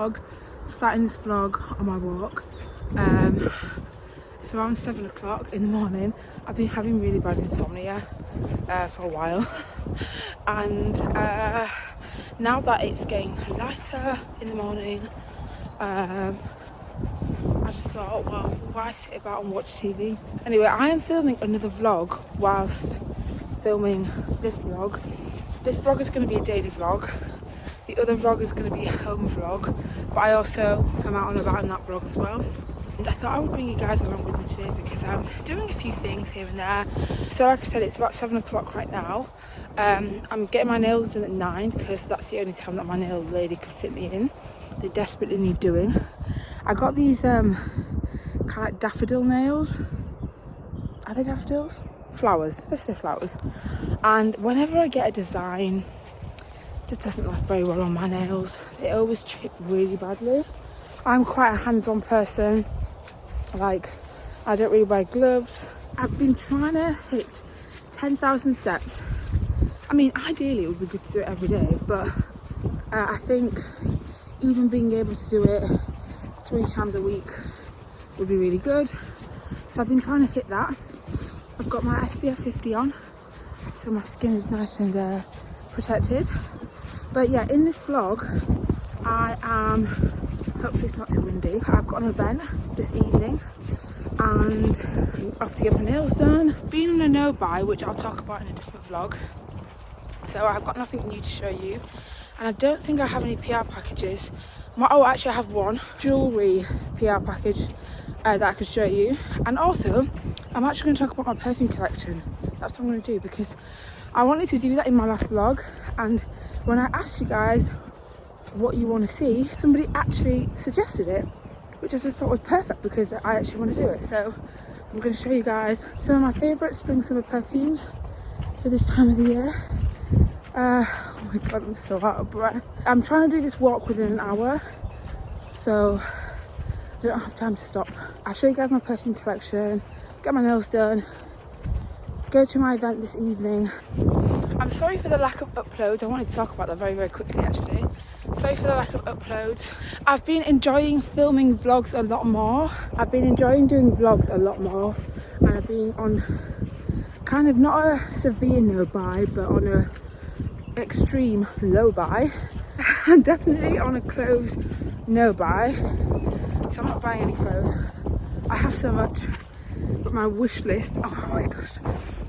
vlog. Starting this vlog on my walk. It's around 7 o'clock in the morning. I've been having really bad insomnia for a while. And now that it's getting lighter in the morning, I just thought, well, why sit about and watch TV? Anyway, I am filming another vlog whilst filming this vlog. This vlog is going to be a daily vlog. The other vlog is going to be a home vlog, but I also am out and about in that vlog as well. And I thought I would bring you guys along with me today because I'm doing a few things here and there. So like I said, it's about 7 o'clock right now. I'm getting my nails done at 9 because that's the only time that my nail lady could fit me in. They desperately need doing. I got these kind of like daffodil nails. Are they daffodils? Flowers. Let's say flowers. And whenever I get a design, it just doesn't last very well on my nails. They always chip really badly. I'm quite a hands-on person. Like, I don't really wear gloves. I've been trying to hit 10,000 steps. I mean, ideally it would be good to do it every day, but I think even being able to do it 3 times a week would be really good. So I've been trying to hit that. I've got my SPF 50 on, so my skin is nice and protected. But yeah, in this vlog, I am, hopefully it's not too windy, I've got an event this evening and I'm off to get my nails done. Being on a no-buy, which I'll talk about in a different vlog, so I've got nothing new to show you. And I don't think I have any PR packages. Oh, actually I have one jewellery PR package that I could show you. And also, I'm actually going to talk about my perfume collection. That's what I'm going to do because I wanted to do that in my last vlog. And when I asked you guys what you want to see, somebody actually suggested it, which I just thought was perfect because I actually want to do it. So I'm going to show you guys some of my favourite spring summer perfumes for this time of the year. Oh my god, I'm so out of breath. I'm trying to do this walk within an hour, so I don't have time to stop. I'll show you guys my perfume collection, get my nails done, go to my event this evening. I'm sorry for the lack of uploads. I wanted to talk about that very, very quickly actually. Sorry for the lack of uploads. I've been enjoying filming vlogs a lot more. I've been enjoying doing vlogs a lot more, and I've been on kind of not a severe no-buy, but on a extreme low buy. I'm definitely on a clothes no buy, so I'm not buying any clothes. I have so much, but my wish list, oh my gosh,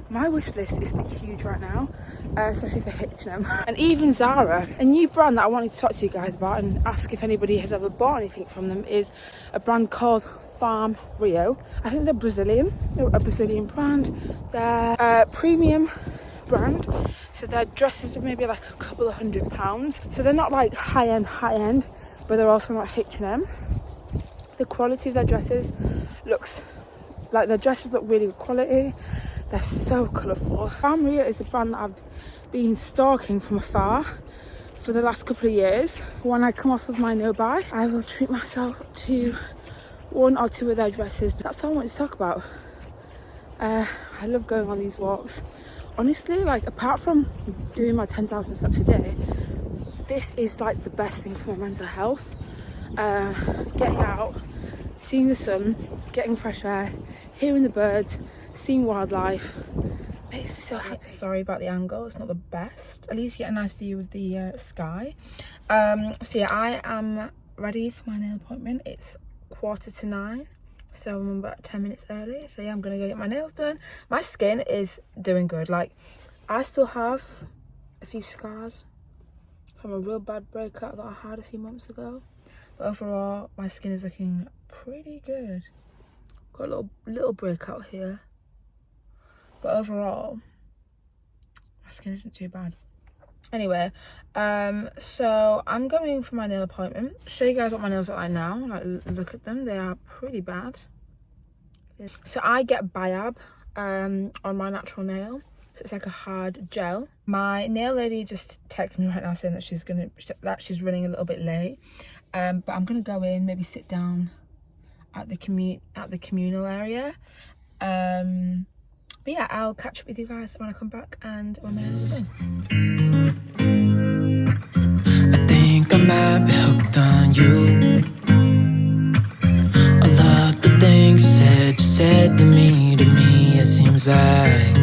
my wish list is huge right now, especially for H&M and even Zara. A new brand that I wanted to talk to you guys about and ask if anybody has ever bought anything from them is a brand called Farm Rio. I think they're Brazilian. They're a Brazilian brand. They're a premium brand, so their dresses are maybe like a couple of £100. So they're not like high end, but they're also not H&M. The quality of their dresses looks like their dresses look really good quality. They're so colourful. Farm Rio is a brand that I've been stalking from afar for the last couple of years. When I come off of my no buy, I will treat myself to 1 or 2 of their dresses. But that's all I want to talk about. I love going on these walks. Honestly, like, apart from doing my 10,000 steps a day, this is like the best thing for my mental health. Getting out, seeing the sun, getting fresh air, hearing the birds, seeing wildlife, makes me so happy. Sorry about the angle, it's not the best. At least you get a nice view of the sky. So yeah, I am ready for my nail appointment. It's 8:45. So I'm about 10 minutes early. So yeah, I'm gonna go get my nails done. My skin is doing good. Like, I still have a few scars from a real bad breakout that I had a few months ago. But overall, my skin is looking pretty good. Got a little breakout here. But overall, my skin isn't too bad. Anyway, so I'm going for my nail appointment. Show you guys what my nails look like now. Like, look at them, they are pretty bad. So I get Biab on my natural nail, so it's like a hard gel. My nail lady just texted me right now saying that she's running a little bit late, but I'm gonna go in, maybe sit down at the communal area. But yeah, I'll catch up with you guys when I come back and when my nails are done. might be hooked on you. All of the things you said to me, it seems like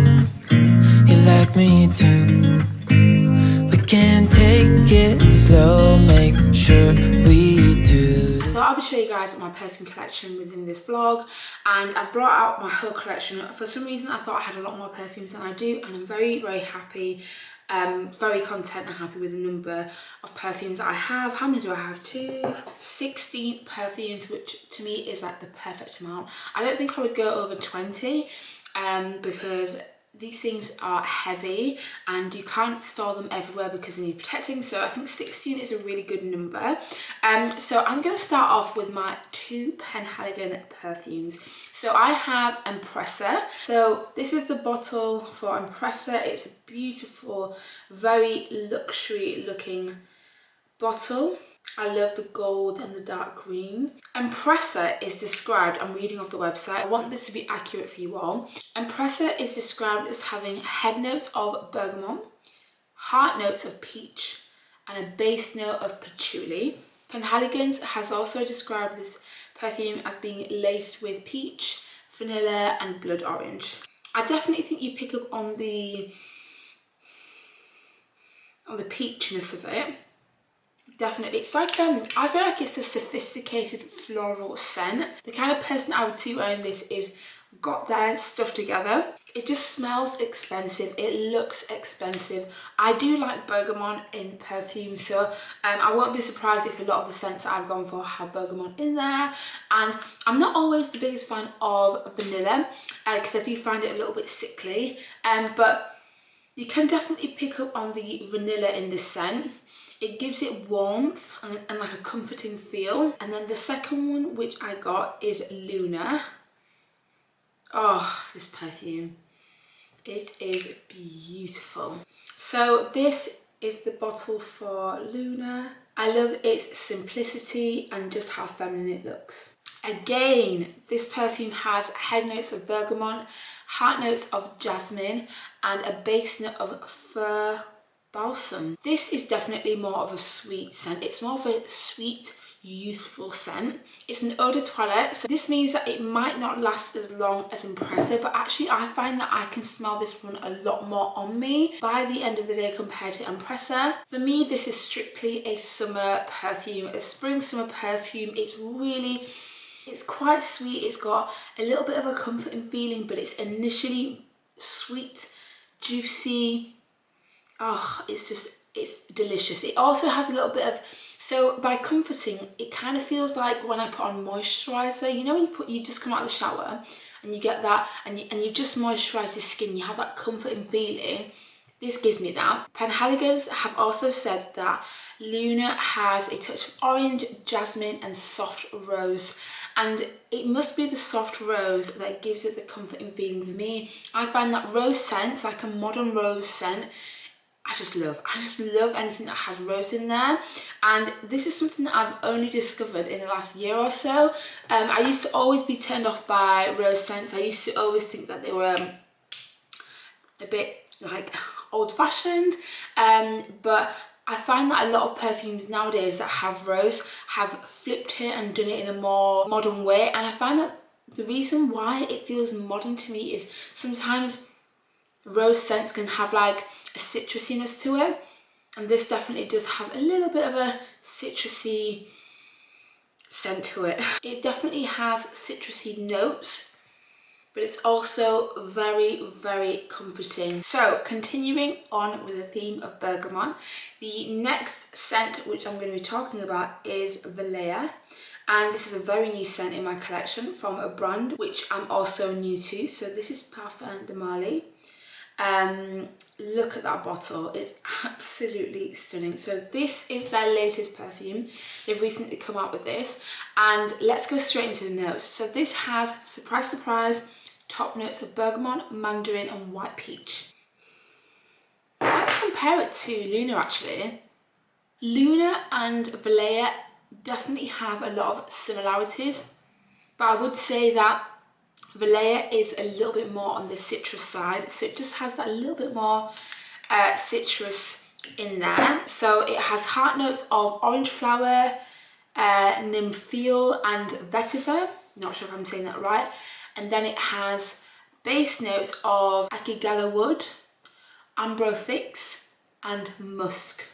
you like me too. We can take it slow, make sure we do. So I'll be showing you guys my perfume collection within this vlog, and I brought out my whole collection. For some reason I thought I had a lot more perfumes than I do, and I'm very, very happy, very content and happy with the number of perfumes that I have. How many do I have? 16 perfumes, which to me is like the perfect amount. I don't think I would go over 20 because these things are heavy and you can't store them everywhere because they need protecting. So I think 16 is a really good number. So I'm going to start off with my 2 Penhaligon perfumes. So I have Empressa. So this is the bottle for Empressa. It's a beautiful, very luxury looking bottle. I love the gold and the dark green. Empressa is described, I'm reading off the website, I want this to be accurate for you all. Empressa is described as having head notes of bergamot, heart notes of peach, and a base note of patchouli. Penhaligon's has also described this perfume as being laced with peach, vanilla, and blood orange. I definitely think you pick up on the peachiness of it. Definitely. It's like, I feel like it's a sophisticated floral scent. The kind of person I would see wearing this is got their stuff together. It just smells expensive. It looks expensive. I do like bergamot in perfume, so I won't be surprised if a lot of the scents that I've gone for have bergamot in there. And I'm not always the biggest fan of vanilla because I do find it a little bit sickly, but you can definitely pick up on the vanilla in this scent. It gives it warmth and like a comforting feel. And then the second one which I got is Luna. Oh, this perfume. It is beautiful. So this is the bottle for Luna. I love its simplicity and just how feminine it looks. Again, this perfume has head notes of bergamot, heart notes of jasmine, and a base note of fir balsam. This is definitely more of a sweet scent. It's more of a sweet, youthful scent. It's an eau de toilette, so this means that it might not last as long as Empressa, but actually I find that I can smell this one a lot more on me by the end of the day compared to Empressa. For me, this is strictly a summer perfume, a spring summer perfume. It's quite sweet. It's got a little bit of a comforting feeling, but it's initially sweet, juicy. Oh, it's delicious. It also has a little bit of, so by comforting, it kind of feels like when I put on moisturizer. You know when you just come out of the shower and you get that, and you just moisturize your skin, you have that comforting feeling. This gives me that. Penhaligon's have also said that Luna has a touch of orange, jasmine, and soft rose. And it must be the soft rose that gives it the comforting feeling for me. I find that rose scents, like a modern rose scent, I just love anything that has rose in there. And this is something that I've only discovered in the last year or so. I used to always be turned off by rose scents. I used to always think that they were a bit like old-fashioned, but I find that a lot of perfumes nowadays that have rose have flipped it and done it in a more modern way. And I find that the reason why it feels modern to me is sometimes rose scents can have like a citrusiness to it, and this definitely does have a little bit of a citrusy scent to it. It definitely has citrusy notes, but it's also very, very comforting. So continuing on with the theme of bergamot, the next scent which I'm going to be talking about is Valea. And this is a very new scent in my collection from a brand which I'm also new to. So this is Parfum de Marly. Look at that bottle, it's absolutely stunning. So this is their latest perfume. They've recently come out with this, and let's go straight into the notes. So this has, surprise surprise, top notes of bergamot, mandarin, and white peach. I would compare it to Luna actually. Luna and Valea definitely have a lot of similarities, but I would say that Valea is a little bit more on the citrus side, so it just has that little bit more citrus in there. So it has heart notes of orange flower, nympheal and vetiver. Not sure if I'm saying that right. And then it has base notes of akigala wood, ambrofix and musk.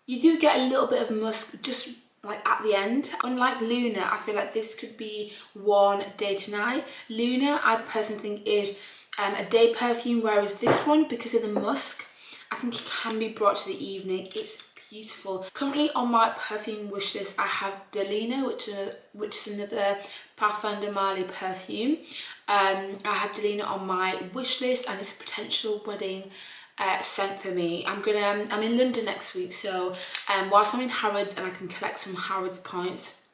You do get a little bit of musk just like at the end. Unlike Luna, I feel like this could be worn day to night. Luna, I personally think is a day perfume, whereas this one, because of the musk, I think it can be brought to the evening. It's beautiful. Currently on my perfume wish list, I have Delina, which is another Parfum de Marly perfume. I have Delina on my wish list, and it's a potential wedding scent for me. I'm in London next week, so whilst I'm in Harrods and I can collect some Harrods points,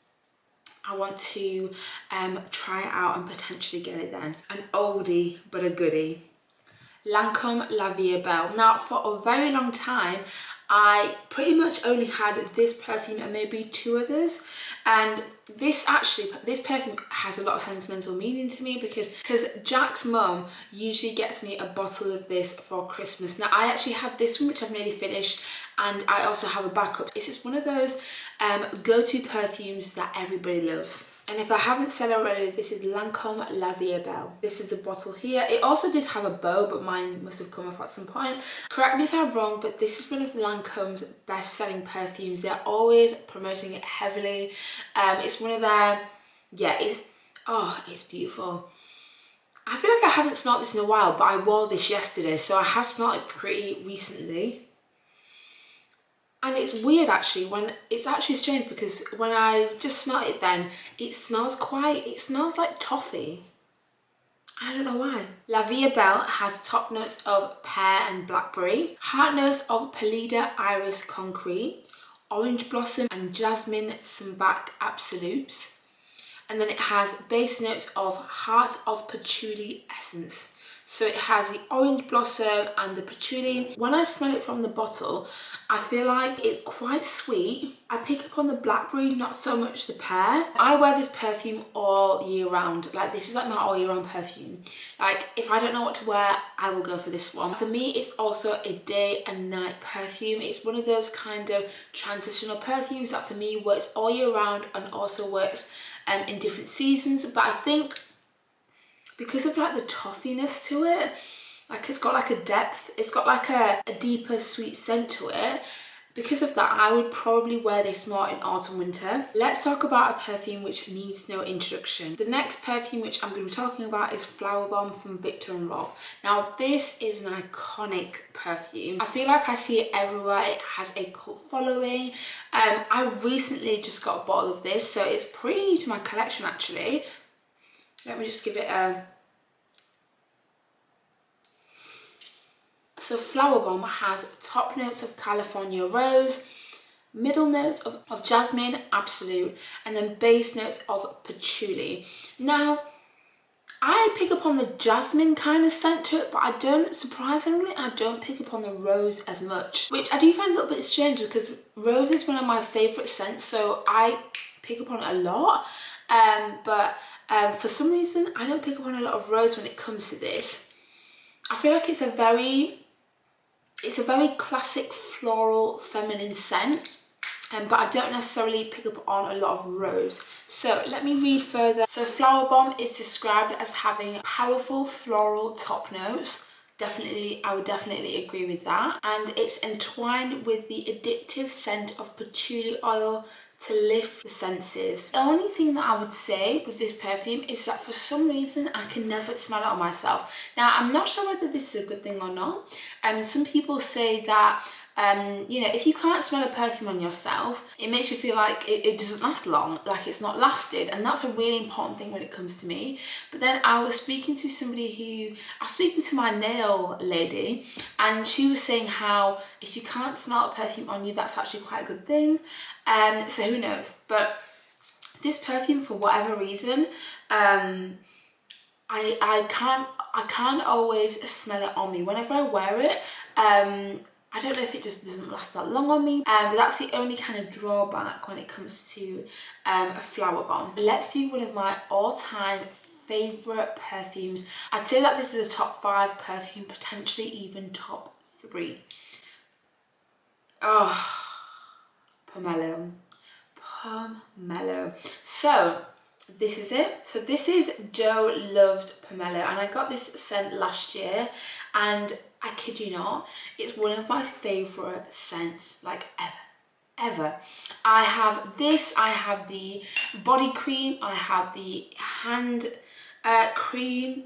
I want to try it out and potentially get it then. An oldie but a goodie. Lancome La Vie Belle. Now, for a very long time, I pretty much only had this perfume and maybe 2 others, and this perfume has a lot of sentimental meaning to me because Jack's mum usually gets me a bottle of this for Christmas. Now, I actually have this one, which I've nearly finished, and I also have a backup. It's just one of those go-to perfumes that everybody loves. And if I haven't said already, this is Lancome La Vie Belle. This is the bottle here. It also did have a bow, but mine must have come off at some point. Correct me if I'm wrong, but this is one of Lancome's best-selling perfumes. They're always promoting it heavily. It's one of their, it's beautiful. I feel like I haven't smelled this in a while, but I wore this yesterday, so I have smelled it pretty recently. And it's weird actually, it's actually strange because when I just smelled it then, it smells like toffee. I don't know why. La Vie Belle has top notes of pear and blackberry, heart notes of Pelida Iris Concrete, orange blossom and jasmine sambac absolutes. And then it has base notes of heart of patchouli essence. So it has the orange blossom and the patchouli. When I smell it from the bottle, I feel like it's quite sweet. I pick up on the blackberry, not so much the pear. I wear this perfume all year round. Like, this is like my all year round perfume. Like, if I don't know what to wear, I will go for this one. For me, it's also a day and night perfume. It's one of those kind of transitional perfumes that for me works all year round and also works in different seasons. But I think because of like the toffiness to it, like it's got like a depth, it's got like a deeper sweet scent to it. Because of that, I would probably wear this more in autumn winter. Let's talk about a perfume which needs no introduction. The next perfume which I'm going to be talking about is Flower Bomb from Viktor & Rolf. Now, this is an iconic perfume. I feel like I see it everywhere. It has a cult following. I recently just got a bottle of this, so it's pretty new to my collection actually. Let me just give it a... So Flower Bomb has top notes of California Rose, middle notes of Jasmine Absolute, and then base notes of Patchouli. Now, I pick up on the jasmine kind of scent to it, but surprisingly, I don't pick up on the rose as much, which I do find a little bit strange because rose is one of my favourite scents, so I pick up on it a lot, but for some reason, I don't pick up on a lot of rose when it comes to this. I feel like it's a very classic floral feminine scent, but I don't necessarily pick up on a lot of rose. So let me read further. So Flower Bomb is described as having powerful floral top notes. I would definitely agree with that. And it's entwined with the addictive scent of patchouli oil to lift the senses. The only thing that I would say with this perfume is that for some reason I can never smell it on myself. Now, I'm not sure whether this is a good thing or not. Some people say that if you can't smell a perfume on yourself, it makes you feel like it doesn't last long, like it's not lasted, and that's a really important thing when it comes to me. But then I was speaking to my nail lady, and she was saying how if you can't smell a perfume on you, that's actually quite a good thing. So who knows? But this perfume, for whatever reason, I can't always smell it on me. Whenever I wear it, I don't know if it just doesn't last that long on me, but that's the only kind of drawback when it comes to a Flower Bomb. Let's do one of my all-time favourite perfumes. I'd say that this is a top 5 perfume, potentially even top 3. Oh, pomelo. Pomelo. So this is it. So this is Joe Loves Pomelo, and I got this scent last year, and I kid you not, it's one of my favourite scents, like ever. I have this, I have the body cream, I have the hand cream,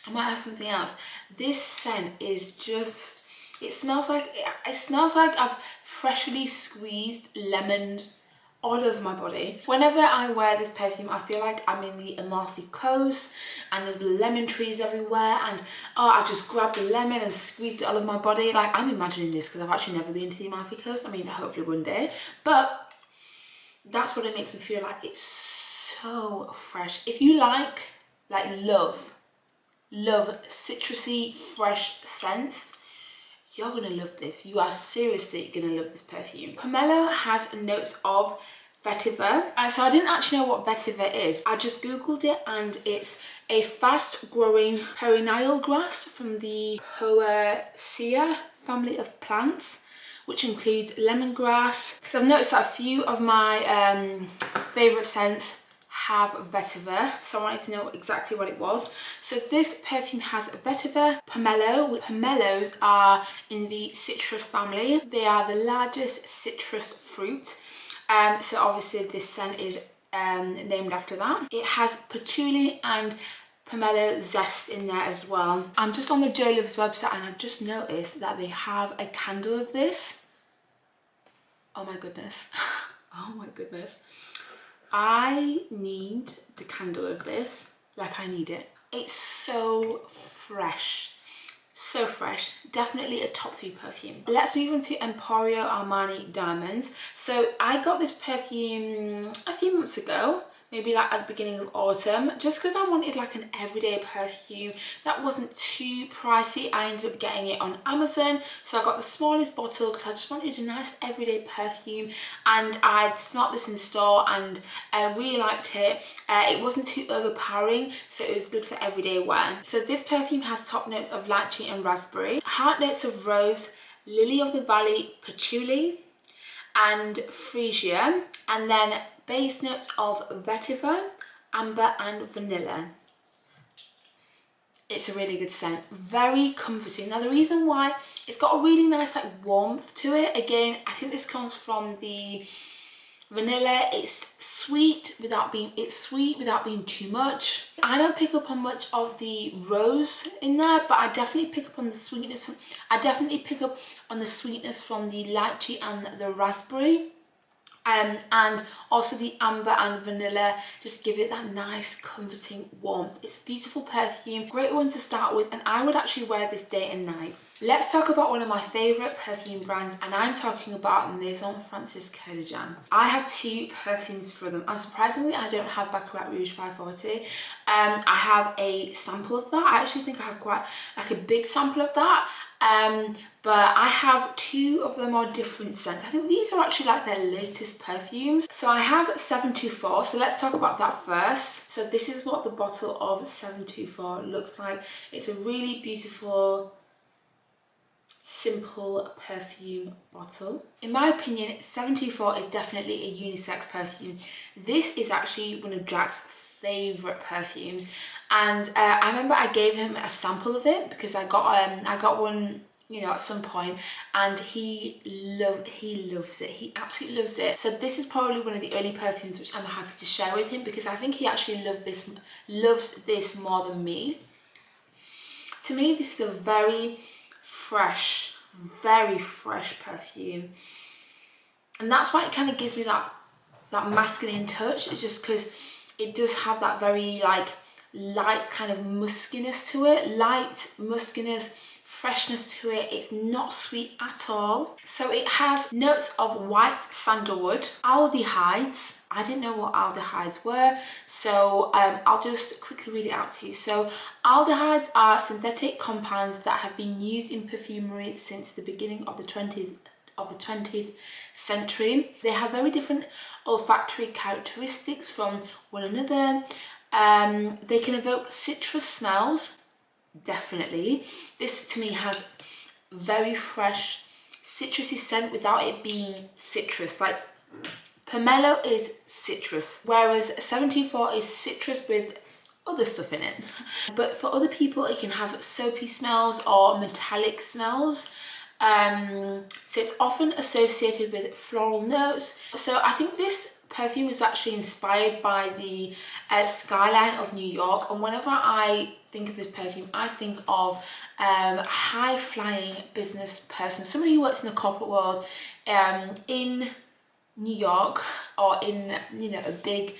I might have something else. This scent is just, it smells like I've freshly squeezed lemons all over my body. Whenever I wear this perfume, I feel like I'm in the Amalfi Coast and there's lemon trees everywhere, and oh, I just grabbed the lemon and squeezed it all over my body. Like, I'm imagining this because I've actually never been to the Amalfi Coast. I mean, hopefully one day, but that's what it makes me feel like. It's so fresh. If you like love citrusy, fresh scents, you're gonna love this. You are seriously gonna love this perfume. Pomelo has notes of vetiver. So I didn't actually know what vetiver is. I just googled it, and it's a fast growing perennial grass from the Poaceae family of plants, which includes lemongrass. So I've noticed that a few of my favourite scents have vetiver, so I wanted to know exactly what it was. So this perfume has vetiver, pomelo. Pomelos are in the citrus family. They are the largest citrus fruit. So obviously this scent is named after that. It has patchouli and pomelo zest in there as well. I'm just on the Joe Loves website, and I've just noticed that they have a candle of this. Oh my goodness. Oh my goodness. I need the candle of this, like I need it. It's so fresh, so fresh. Definitely a top 3 perfume. Let's move on to Emporio Armani Diamonds. So I got this perfume a few months ago, maybe like at the beginning of autumn, just because I wanted like an everyday perfume that wasn't too pricey. I ended up getting it on Amazon, so I got the smallest bottle because I just wanted a nice everyday perfume, and I smelled this in the store and I really liked it. It wasn't too overpowering, so it was good for everyday wear. So this perfume has top notes of lychee and raspberry, heart notes of rose, lily of the valley, patchouli and freesia, and then base notes of vetiver, amber and vanilla. It's a really good scent, very comforting. Now the reason why, it's got a really nice like warmth to it. Again, I think this comes from the vanilla. It's sweet without being too much. I don't pick up on much of the rose in there, but I definitely pick up on the sweetness. I definitely pick up on the sweetness from the lychee and the raspberry. And also the amber and vanilla just give it that nice comforting warmth. It's a beautiful perfume, great one to start with, and I would actually wear this day and night. Let's talk about one of my favourite perfume brands, and I'm talking about Maison Francis Kurkdjian. I have 2 perfumes for them, and surprisingly I don't have Baccarat Rouge 540. I have a sample of that. I actually think I have quite like a big sample of that. But I have 2 of the more different scents. I think these are actually like their latest perfumes. So I have 724, so let's talk about that first. So this is what the bottle of 724 looks like. It's a really beautiful, simple perfume bottle. In my opinion, 724 is definitely a unisex perfume. This is actually one of Jack's favourite perfumes, and I remember I gave him a sample of it because I got one, you know, at some point, and he loves it. He absolutely loves it. So this is probably one of the early perfumes which I'm happy to share with him, because I think he actually loves this more than me. To me, this is a very fresh perfume, and that's why it kind of gives me that masculine touch. It's just because it does have that very like light kind of muskiness to it, light muskiness, freshness to it. It's not sweet at all. So it has notes of white sandalwood, aldehydes. I didn't know what aldehydes were, so I'll just quickly read it out to you. So aldehydes are synthetic compounds that have been used in perfumery since the beginning of the 20th century. They have very different olfactory characteristics from one another. They can evoke citrus smells, definitely. This to me has very fresh citrusy scent without it being citrus. Like pomelo is citrus, whereas 724 is citrus with other stuff in it. But for other people, it can have soapy smells or metallic smells. So it's often associated with floral notes. So I think this perfume was actually inspired by the skyline of New York, and whenever I think of this perfume, I think of a high-flying business person, somebody who works in the corporate world in New York, or in, you know, a big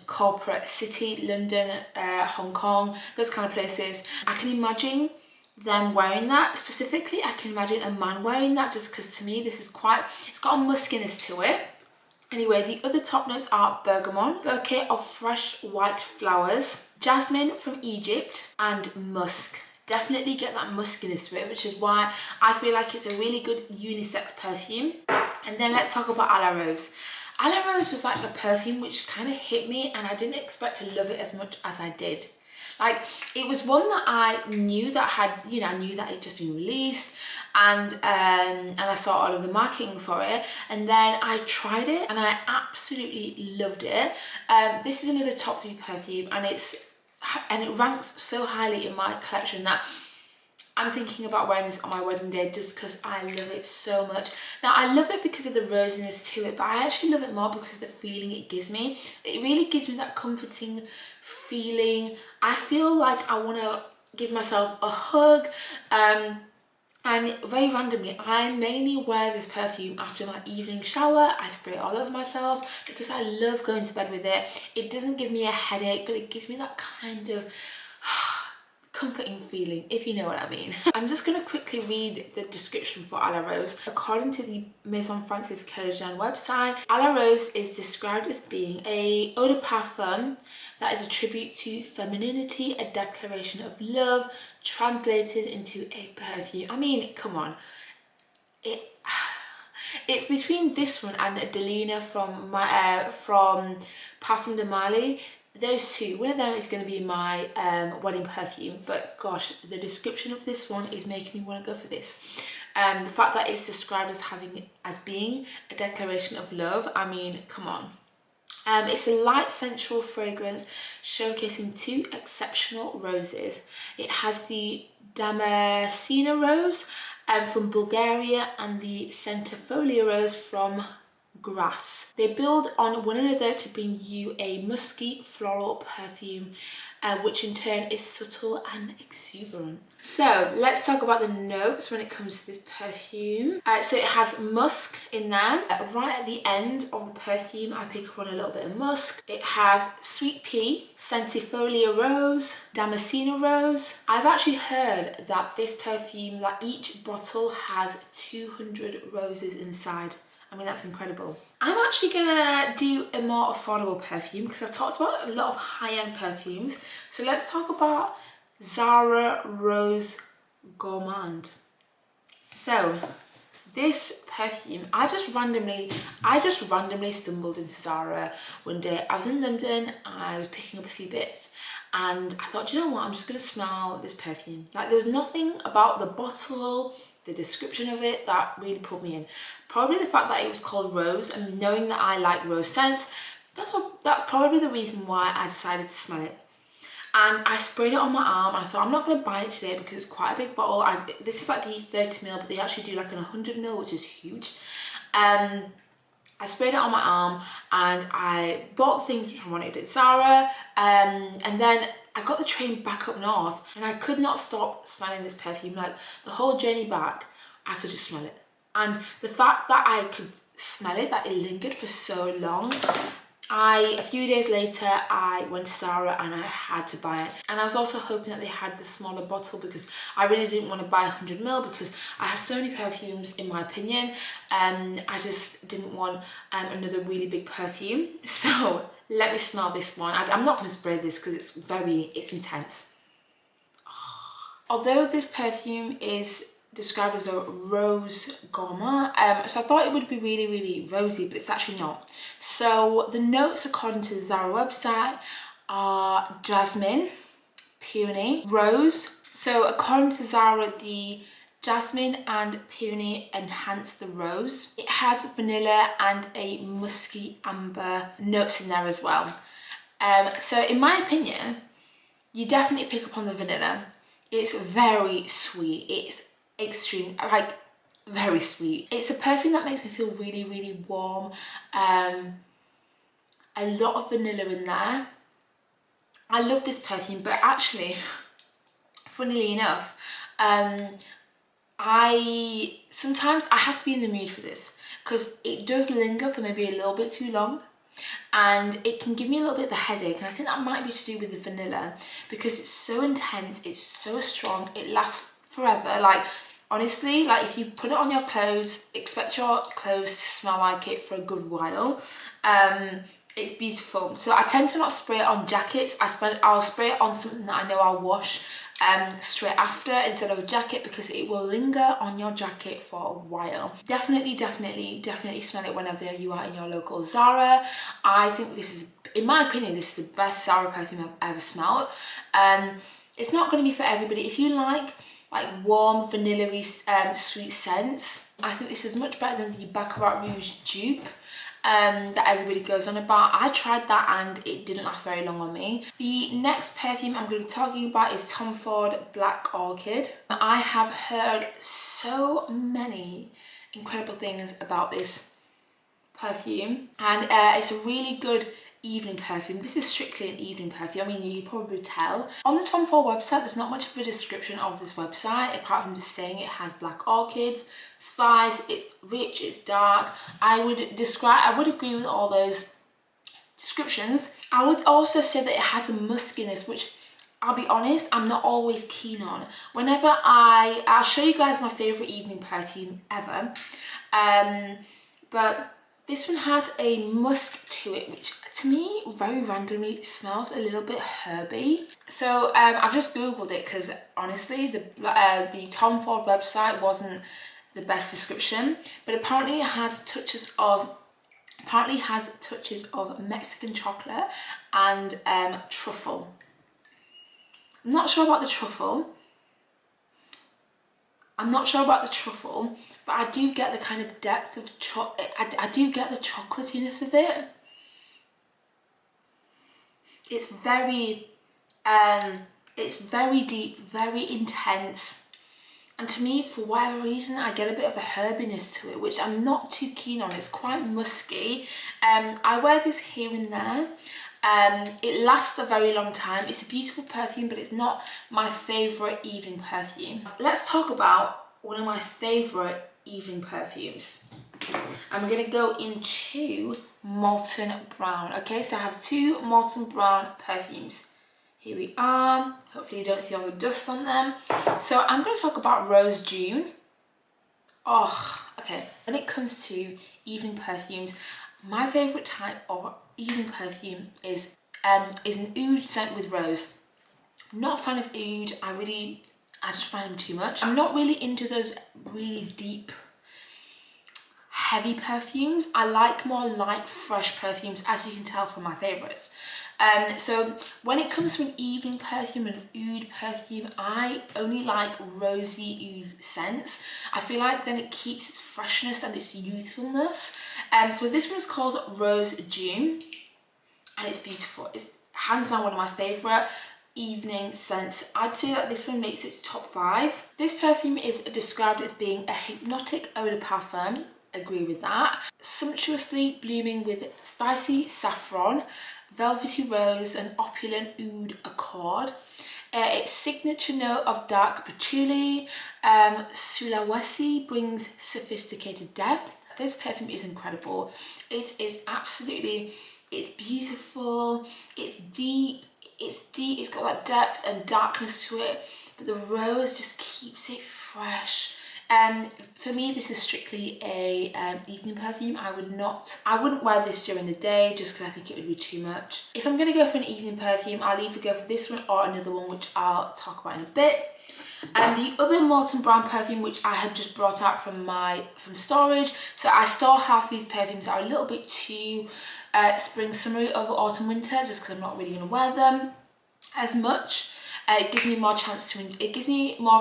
corporate city, London, Hong Kong, those kind of places. I can imagine them wearing that. Specifically, I can imagine a man wearing that, just because to me this is quite, it's got a muskiness to it. Anyway, the other top notes are bergamot, bouquet of fresh white flowers, jasmine from Egypt, and musk. Definitely get that muskiness to it, which is why I feel like it's a really good unisex perfume. And then let's talk about a la rose. A la rose was like a perfume which kind of hit me, and I didn't expect to love it as much as I did. Like, it was one that I knew that had, you know, I knew that it just been released, and I saw all of the marketing for it, and then I tried it and I absolutely loved it. This is another top 3 perfume, and it ranks so highly in my collection that I'm thinking about wearing this on my wedding day, just because I love it so much. Now, I love it because of the rosiness to it, but I actually love it more because of the feeling it gives me. It really gives me that comforting feeling. I feel like I want to give myself a hug. And very randomly, I mainly wear this perfume after my evening shower. I spray it all over myself because I love going to bed with it. It doesn't give me a headache, but it gives me that kind of comforting feeling, if you know what I mean. I'm just going to quickly read the description for a la rose. According to the Maison Francis Kerrigan website, a la rose is described as being a eau de parfum that is a tribute to femininity, a declaration of love, translated into a perfume. I mean, come on. It's between this one and a Delina from Parfum de Marly. Those two, one of them is going to be my wedding perfume, but gosh, the description of this one is making me want to go for this. The fact that it's described as being a declaration of love, I mean, come on. It's a light sensual fragrance showcasing 2 exceptional roses. It has the Damascena rose from Bulgaria and the Centifolia rose from Grass. They build on one another to bring you a musky floral perfume, which in turn is subtle and exuberant. So let's talk about the notes when it comes to this perfume. So it has musk in there. Right at the end of the perfume, I pick up on a little bit of musk. It has sweet pea, centifolia rose, damascena rose. I've actually heard that this perfume, that each bottle has 200 roses inside. I mean, that's incredible. I'm actually gonna do a more affordable perfume because I've talked about a lot of high-end perfumes. So let's talk about Zara Rose Gourmand. So this perfume, I just randomly stumbled into Zara one day. I was in London, I was picking up a few bits, and I thought, you know what, I'm just gonna smell this perfume. Like, there was nothing about the bottle, the description of it that really pulled me in. Probably the fact that it was called Rose, and knowing that I like rose scents, that's probably the reason why I decided to smell it. And I sprayed it on my arm, and I thought, I'm not going to buy it today because it's quite a big bottle. This is like the 30ml, but they actually do like an 100ml, which is huge. I sprayed it on my arm, and I bought the things which I wanted at Zara, and then I got the train back up north, and I could not stop smelling this perfume. Like, the whole journey back, I could just smell it. And the fact that I could smell it, that it lingered for so long, a few days later, I went to Zara and I had to buy it. And I was also hoping that they had the smaller bottle because I really didn't want to buy 100ml because I have so many perfumes, in my opinion. I just didn't want another really big perfume. So let me smell this one. I'm not going to spray this because it's intense. Although this perfume is described as a rose gourmand, so I thought it would be really, really rosy, but it's actually not. So the notes, according to the Zara website, are jasmine, peony, rose. So according to Zara, the Jasmine and peony enhance the rose. It has vanilla and a musky amber notes in there as well. So in my opinion, you definitely pick up on the vanilla. It's very sweet. It's extreme, like very sweet. It's a perfume that makes me feel really, really warm. A lot of vanilla in there. I love this perfume, but actually, funnily enough, sometimes I have to be in the mood for this because it does linger for maybe a little bit too long, and it can give me a little bit of a headache, and I think that might be to do with the vanilla because it's so intense, it's so strong, it lasts forever. Like honestly, like if you put it on your clothes, expect your clothes to smell like it for a good while. It's beautiful. So I tend to not spray it on jackets. I'll spray it on something that I know I'll wash straight after instead of a jacket, because it will linger on your jacket for a while. Definitely smell it whenever you are in your local Zara. I think this is, in my opinion, this is the best Zara perfume I've ever smelled. It's not going to be for everybody. If you like warm vanilla-y sweet scents, I think this is much better than the Baccarat Rouge dupe that everybody goes on about. I tried that and it didn't last very long on me. The next perfume I'm going to be talking about is Tom Ford Black Orchid. I have heard so many incredible things about this perfume, and it's a really good evening perfume. This is strictly an evening perfume. I mean, you can probably tell. On the Tom Ford website, there's not much of a description of this website apart from just saying it has black orchids, spice, it's rich, it's dark. I would agree with all those descriptions. I would also say that it has a muskiness, which I'll be honest, I'm not always keen on. Whenever I'll show you guys my favourite evening perfume ever, but this one has a musk to it, which to me, very randomly, smells a little bit herby. So I've just Googled it because honestly, the Tom Ford website wasn't the best description, but apparently it has touches of Mexican chocolate and truffle. I'm not sure about the truffle. But I do get the kind of depth of I do get the chocolatiness of it. It's very deep, very intense, and to me, for whatever reason, I get a bit of a herbiness to it, which I'm not too keen on. It's quite musky. I wear this here and there. It lasts a very long time. It's a beautiful perfume, but it's not my favourite evening perfume. Let's talk about one of my favourite evening perfumes. And we're going to go into Molten Brown. Okay, so I have two Molten Brown perfumes. Here we are. Hopefully you don't see all the dust on them. So I'm going to talk about Rose June. Oh, okay. When it comes to evening perfumes, my favourite type of evening perfume is an oud scent with rose. I'm not a fan of oud. I just find them too much. I'm not really into those really deep, heavy perfumes. I like more light, fresh perfumes, as you can tell from my favourites. So when it comes to an evening perfume, an oud perfume, I only like rosy oud scents. I feel like then it keeps its freshness and its youthfulness. So this one's called Rose June, and it's beautiful. It's hands down one of my favourite evening scents. I'd say that this one makes its top 5. This perfume is described as being a hypnotic eau de parfum. Agree with that. Sumptuously blooming with spicy saffron, velvety rose and opulent oud accord. Its signature note of dark patchouli, Sulawesi brings sophisticated depth. This perfume is incredible. It is absolutely, it's beautiful, it's deep, it's got that depth and darkness to it, but the rose just keeps it fresh. For me, this is strictly a evening perfume. I wouldn't wear this during the day just because I think it would be too much. If I'm going to go for an evening perfume, I'll either go for this one or another one, which I'll talk about in a bit. The other Molten Brown perfume, which I had just brought out from storage. So I store half these perfumes that are a little bit too spring, summery, over autumn, winter, just because I'm not really going to wear them as much. it gives me more of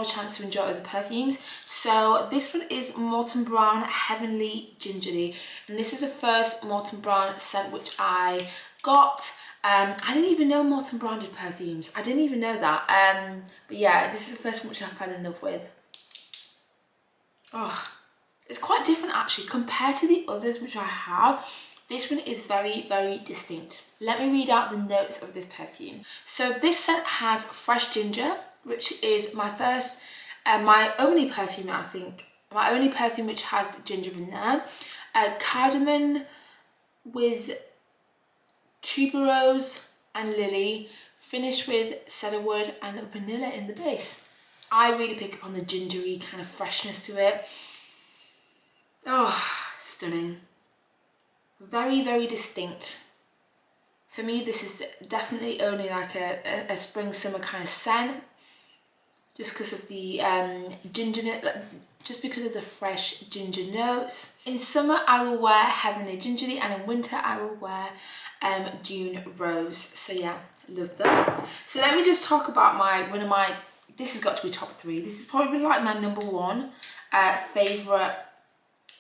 a chance to enjoy other perfumes. So this one is Molton Brown Heavenly Gingerly, and this is the first Molton Brown scent which I got. I didn't even know Molton Brown did perfumes. I didn't even know that. But yeah, this is the first one which I fell in love with. Oh, it's quite different actually compared to the others which I have. This one is very, very distinct. Let me read out the notes of this perfume. So this scent has fresh ginger, which is my first, my only perfume I think, my only perfume which has ginger in there. Cardamom with tuberose and lily, finished with cedarwood and vanilla in the base. I really pick up on the gingery kind of freshness to it. Oh, stunning. Very, very distinct. For me, this is definitely only like a spring summer kind of scent, just because of the ginger, just because of the fresh ginger notes. In summer, I will wear Heavenly Gingerly, and in winter, I will wear June Rose. So yeah, love that. So let me just talk about this has got to be top 3. This is probably like my number 1 favourite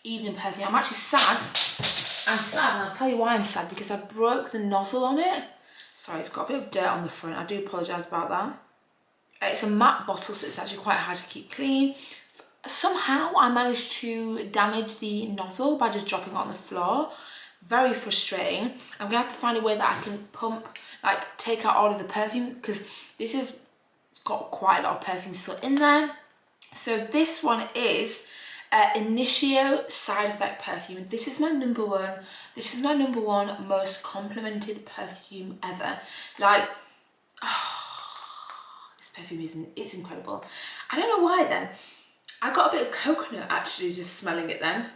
evening perfume. I'm actually sad. I'm sad, and I'll tell you why I'm sad, because I broke the nozzle on it. Sorry, it's got a bit of dirt on the front. I do apologise about that. It's a matte bottle, so it's actually quite hard to keep clean. Somehow I managed to damage the nozzle by just dropping it on the floor. Very frustrating. I'm gonna have to find a way that I can take out all of the perfume, because this has got quite a lot of perfume still in there. So this one is Initio Side Effect perfume. This is my number 1. This is my number 1 most complimented perfume ever. Like, this perfume is incredible. I don't know why then. I got a bit of coconut actually just smelling it then.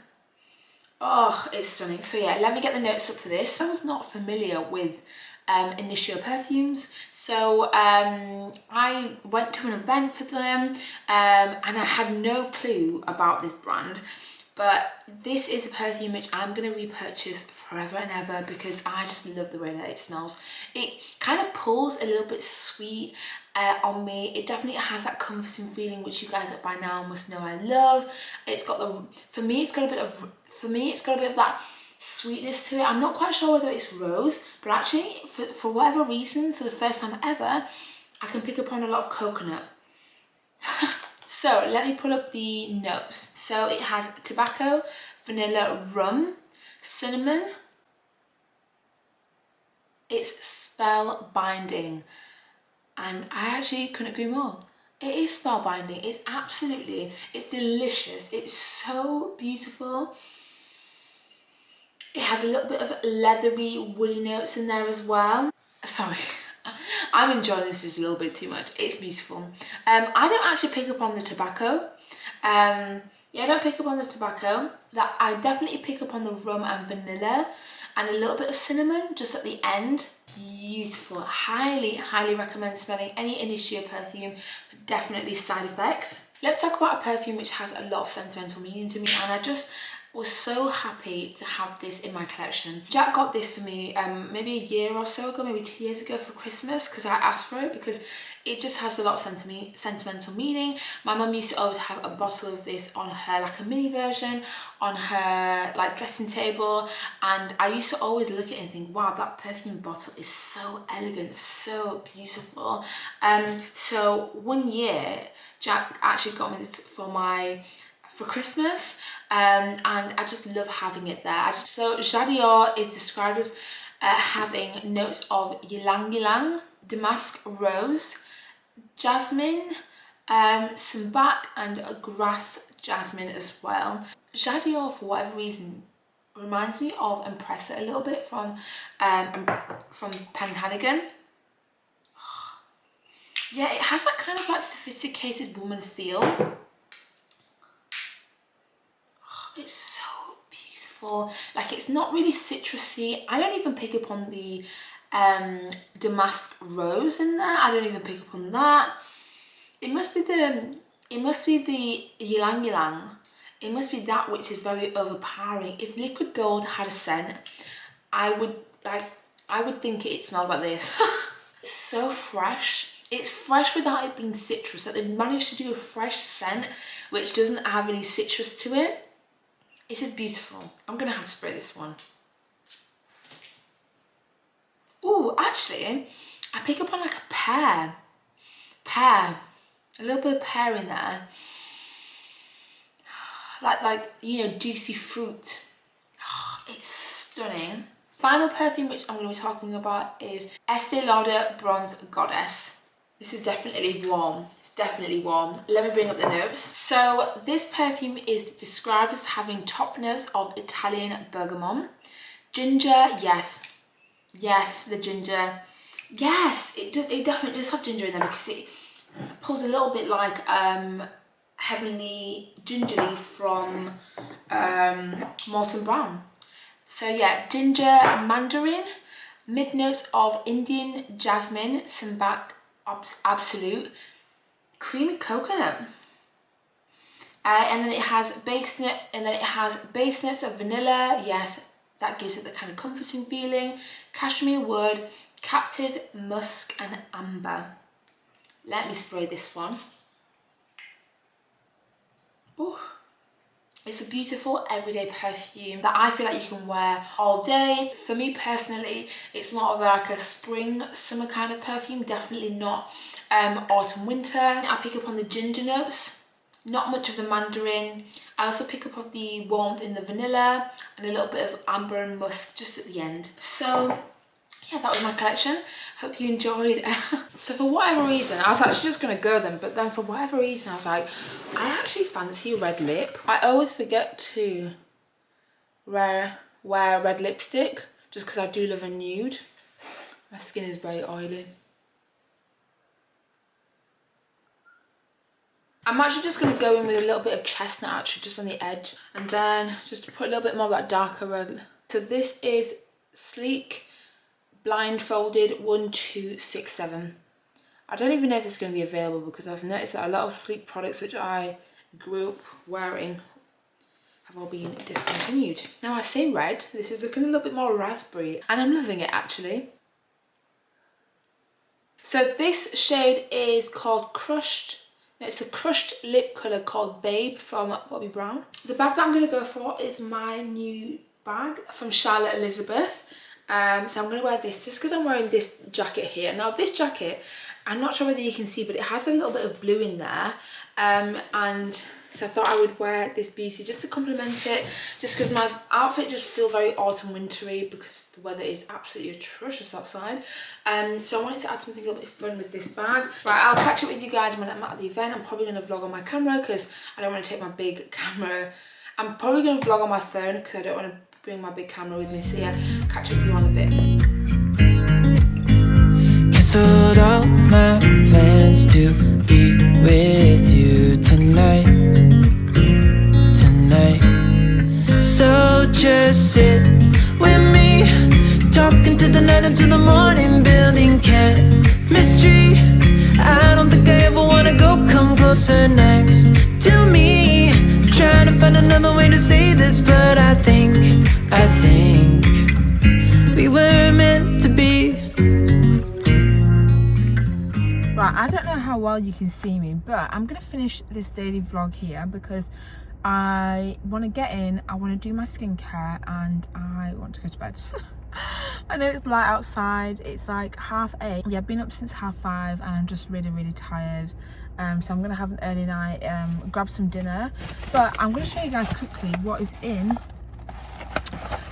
Oh, it's stunning. So yeah, let me get the notes up for this. I was not familiar with Initio perfumes, so I went to an event for them, and I had no clue about this brand, but this is a perfume which I'm going to repurchase forever and ever, because I just love the way that it smells. It kind of pulls a little bit sweet on me. It definitely has that comforting feeling which you guys by now must know I love. It's got for me it's got a bit of that sweetness to it. I'm not quite sure whether it's rose, but actually for whatever reason, for the first time ever, I can pick up on a lot of coconut. So let me pull up the notes. So it has tobacco, vanilla, rum, cinnamon. It's spellbinding, and I actually couldn't agree more. It is spellbinding. It's delicious. It's so beautiful. It has a little bit of leathery, woolly notes in there as well. Sorry, I'm enjoying this just a little bit too much. It's beautiful. I don't actually pick up on the tobacco. Yeah, I don't pick up on the tobacco. That I definitely pick up on the rum and vanilla, and a little bit of cinnamon just at the end. Beautiful. Highly, highly recommend smelling any Initio perfume, but definitely Side Effect. Let's talk about a perfume which has a lot of sentimental meaning to me, and I just was so happy to have this in my collection. Jack got this for me maybe a year or so ago, maybe 2 years ago for Christmas, because I asked for it, because it just has a lot of sentimental meaning. My mum used to always have a bottle of this on her, like a mini version, on her like dressing table, and I used to always look at it and think, wow, that perfume bottle is so elegant, so beautiful. So one year, Jack actually got me this for Christmas, and I just love having it there. So Jadior is described as having notes of ylang ylang, damask rose, jasmine, sambac, and a grass jasmine as well. Jadior, for whatever reason, reminds me of Impressa a little bit from Penhaligon. Yeah, it has that kind of like sophisticated woman feel. It's so beautiful. Like, it's not really citrusy. I don't even pick up on the damask rose in there. I don't even pick up on that. It must be the ylang ylang. It must be that which is very overpowering. If liquid gold had a scent, I would think it smells like this. It's so fresh. It's fresh without it being citrus. Like, they've managed to do a fresh scent which doesn't have any citrus to it. It's just beautiful. I'm gonna have to spray this one. Oh, actually, I pick up on like a pear, a little bit of pear in there, like you know, juicy fruit. Oh, it's stunning. Final perfume which I'm going to be talking about is Estee Lauder Bronze Goddess. This is definitely warm. It's definitely warm. Let me bring up the notes. So this perfume is described as having top notes of Italian bergamot, ginger. Yes, the ginger. Yes, it definitely does have ginger in there, because it pulls a little bit like Heavenly Gingerly from Molten Brown. So yeah, ginger, mandarin, mid notes of Indian jasmine, sambac absolute, creamy coconut, and then it has base notes of vanilla. Yes, that gives it the kind of comforting feeling. Cashmere wood, captive musk, and amber. Let me spray this one. Ooh. It's a beautiful everyday perfume that I feel like you can wear all day. For me personally, it's more of like a spring, summer kind of perfume, definitely not autumn, winter. I pick up on the ginger notes, not much of the mandarin. I also pick up of the warmth in the vanilla and a little bit of amber and musk just at the end. So yeah, that was my collection. Hope you enjoyed. So for whatever reason, I was actually just gonna go then, but then for whatever reason, I was like, I actually fancy a red lip. I always forget to wear red lipstick just because I do love a nude. My skin is very oily. I'm actually just gonna go in with a little bit of chestnut actually, just on the edge, and then just put a little bit more of that darker red. So this is Sleek Blindfolded 1267. I don't even know if it's going to be available, because I've noticed that a lot of Sleek products which I grew up wearing have all been discontinued. Now I say red, this is looking a little bit more raspberry, and I'm loving it actually. So this shade is called it's a crushed lip colour called Babe from Bobbi Brown. The bag that I'm going to go for is my new bag from Charlotte Elizabeth. So I'm going to wear this just because I'm wearing this jacket here. Now this jacket, I'm not sure whether you can see, but it has a little bit of blue in there. And so I thought I would wear this beauty just to complement it, just because my outfit just feels very autumn wintry because the weather is absolutely atrocious outside. So I wanted to add something a little bit fun with this bag. Right, I'll catch up with you guys when I'm at the event. I'm probably going to vlog on my camera because I don't want to take my big camera. I'm probably going to vlog on my phone because I don't want to bring my big camera with me. So yeah, catch up with you on a bit. Cancelled all my plans to be with you tonight. So just sit with me, talking to the night until the morning, building chemistry. I don't think I ever wanna go come closer next to me. Trying to find another way to say this, but I think we were meant to be. Right, I don't know how well you can see me, but I'm gonna finish this daily vlog here because I want to get in, I want to do my skincare, and I want to go to bed. I know it's light outside, it's like 8:30. Yeah, I've been up since 5:30 and I'm just really tired. So I'm gonna have an early night, grab some dinner, but I'm gonna show you guys quickly what is in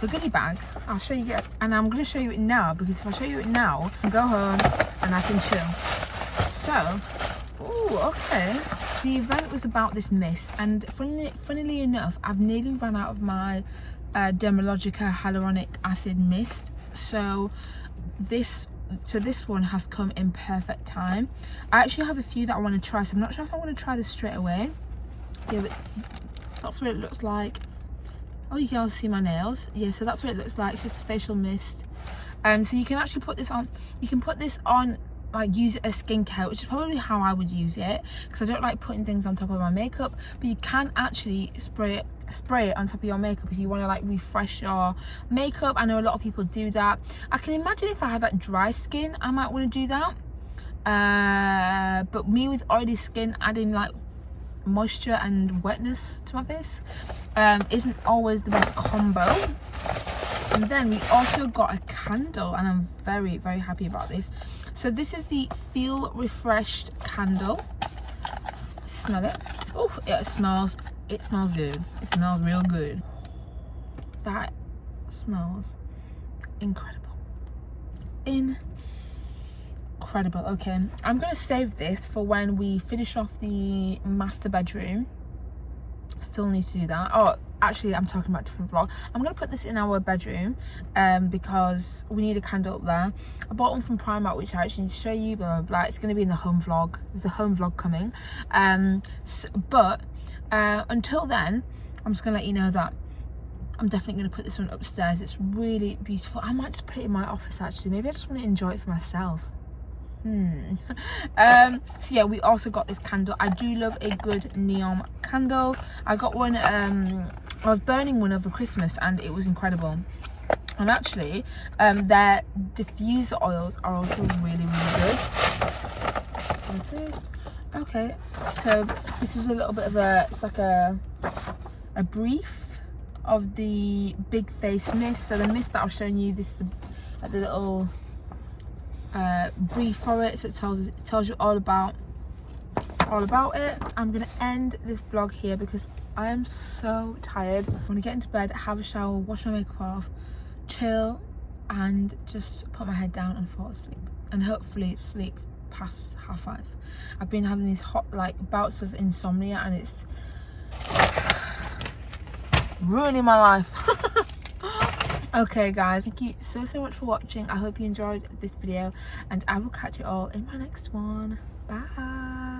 the goodie bag. I'll show you, and I'm gonna show you it now, because if I show you it now, I can go home and I can chill. So, ooh, okay. The event was about this mist, and funnily enough, I've nearly run out of my Dermalogica hyaluronic acid mist. So this one has come in perfect time. I actually have a few that I want to try, so I'm not sure if I want to try this straight away. Yeah, but that's what it looks like. Oh, you can also see my nails. Yeah, so that's what it looks like. It's just a facial mist. So you can actually put this on. You can put this on, like, use it as skincare, which is probably how I would use it, because I don't like putting things on top of my makeup. But you can actually spray it on top of your makeup if you want to, like, refresh your makeup. I know a lot of people do that. I can imagine if I had, like, dry skin, I might want to do that. but me with oily skin, adding like moisture and wetness to my face isn't always the best combo. And then we also got a candle, and I'm very, very happy about this. So this is the Feel Refreshed candle. Smell it. Oh, it smells good. It smells real good. That smells incredible. Incredible. Okay, I'm gonna save this for when we finish off the master bedroom. Still need to do that. Oh, actually, I'm talking about a different vlog. I'm gonna put this in our bedroom because we need a candle up there. I bought one from Primark, which I actually need to show you, blah, blah, blah. It's gonna be in the home vlog. There's a home vlog coming. But until then, I'm just gonna let you know that I'm definitely gonna put this one upstairs. It's really beautiful. I might just put it in my office actually. Maybe I just want to enjoy it for myself. So yeah, we also got this candle. I do love a good neon candle. I got one, I was burning one over Christmas and it was incredible. And actually, their diffuser oils are also really, really good. This is, okay, so this is a little bit of a, it's like a brief of the Big Face mist. So the mist that I was showing you, this is the little brief for it, so it tells you all about it. I'm gonna end this vlog here because I am so tired. I want to get into bed, have a shower, wash my makeup off, chill, and just put my head down and fall asleep, and hopefully sleep past 5:30. I've been having these hot bouts of insomnia and it's ruining my life. Okay guys, thank you so much for watching. I hope you enjoyed this video and I will catch you all in my next one. Bye.